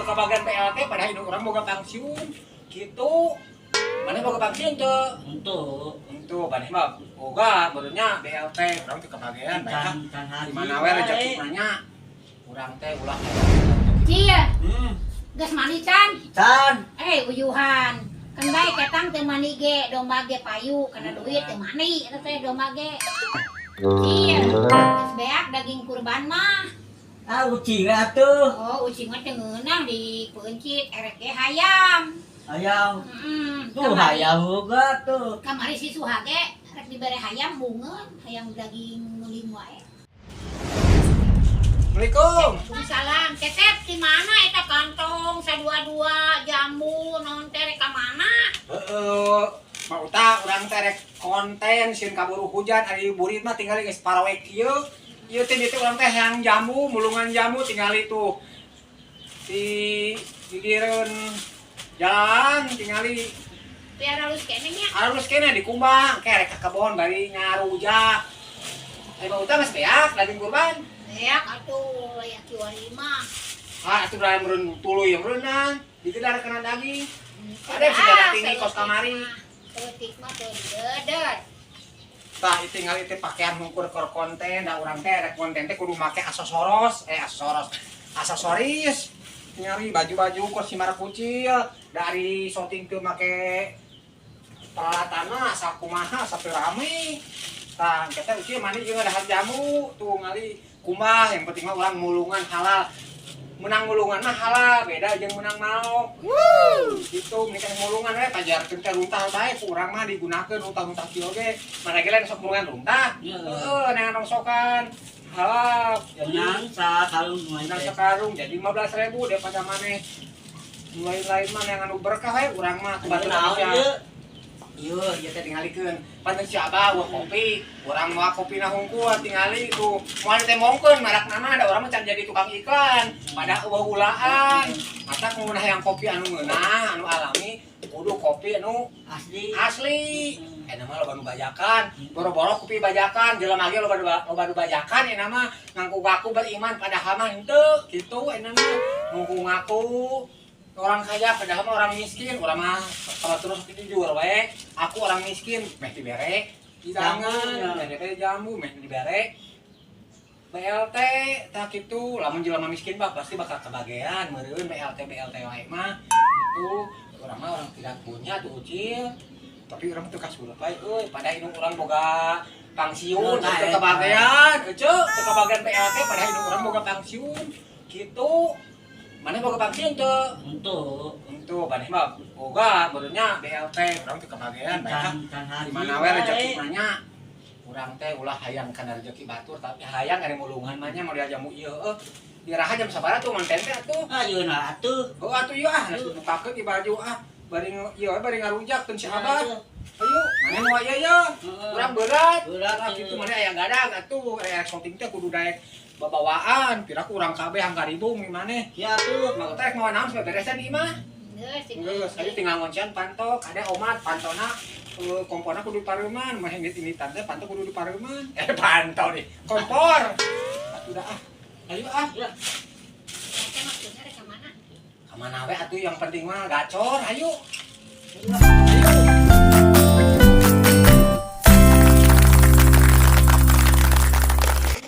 teu bagian PLT padahal indung urang boga pensiun kitu. Mana boga pensiun teu? Untuk bani mah boga beureunya BLT urang teu kabagean bae. Di mana we rezeki nya urang teh ulah. Cia. Geus mani can? Uyuhan. Kan bae ketang teu mani ge, domba ge payu kana duit teu mani eta teh domba ge. Cia. Geus beak daging kurban mah. Ucing atuh. Oh, ucing mah teu ngeunang di peuncit erek ge hayam. Hayam. Tuh hayam boga tuh. Kamari si Suhage rek dibere hayam bungeun, hayam daging nuling wae. Assalamualaikum. Waalaikumsalam. Cecep di mana eta kantong sadua-dua jamu non teh ka mana? Mau tak urang teh rek konten sieun kaburu hujan ari burit mah tinggal geus parawek kieu. Ieu teh urang teh hayang jamu, mulungan jamu tinggal itu di direun jalan tingali Biar halus kene nya. halus kene di kumbang kerek ka kebon bari ngarujak. Mau utang geus beak daging kurban. Beak atuh layak kiwarima. Atuh dalam mereun tuluy meureunnan digedar kana daging. Ada sejarah tinggi kos kamari. Leutik mah teu digedar. Tah tinggal itu pakaian ngukur konten da urang teh rek konten teh kudu make aksesoris nyari baju-baju kos simara kucil dari shooting teu make peralatanna sakumaha sapi rame tah kita uci mani jeung dahar jamu tuh ngali kumaha yang penting mah urang mulungan halal menang mulungan mah halal beda jeung menang mau gitu menikah mulungan we pajarkeun teh runtah bae ku urang mah digunakeun runtah-runtah kieu ge mana ge lain sok mulungan runtah heeh neangan rongsokan halal Menang sakarung menang sakarung jadi 15.000 daripada maneh lain-lain mah yang anu berkah we urang mah kebantu bisa ieu teh tingalikeun panten si Abah wah kopi urang moal kopina hungkul tingali itu moal teh mongkeun marakna ada urang mah can jadi tukang iklan pada eueuh-ulaan mata kumaha yang kopi anu ngeunah anu alami kudu kopi anu asli eta mah loba nu bajakan boro-boro kopi bajakan jelema ge loba nu bajakan eta mah ngaku-ngaku beriman padahal mah henteu kitu eta mah ngaku-ngaku orang kaya padahal mah orang miskin urang mah kalau terus jujur we aku orang miskin meh dibere hidangan dibere jamu meh dibere BLT tak kitu lamun jelema miskin mah pasti bakal kebagian meureun BLT wae mah itu urang mah orang tidak punya tuh ucil tapi urang teu kasurup bae euy pada indung urang boga pangsiun teu kebagian teu kebagian BLT pada indung urang boga pangsiun kitu. Mana boga pensiun teu? Untuk bani mah boga beureunya BLT urang teu kabagean bae. Di mana we rezeki nya urang teh ulah hayang kana rezeki batur tapi hayang ari mulungan mah nya mau diajamu ieu diraha jam sabaraha tuh manten teh atuh. Ayeuna atuh. Oh atuh ieu geus bukakeun di baju bari ieu bari ngarujak teu si Abah. Ayo, mana mau ieu urang berat. Kitu mana aya gadang atuh aya shooting teh kudu daek babawaan piraku urang kabeh angka ribu mimane Ya tuh. mau teh mau naon sampai beresan di imah geus aya tinggal ngoncian pantok ada omat pantona komporna kudu pareuman mah ini tante pantok kudu dipareuman pantau nih kompor atuh dah ayo Ya maksudnya rek ka mana? ka mana we atuh yang penting mah gacor ayo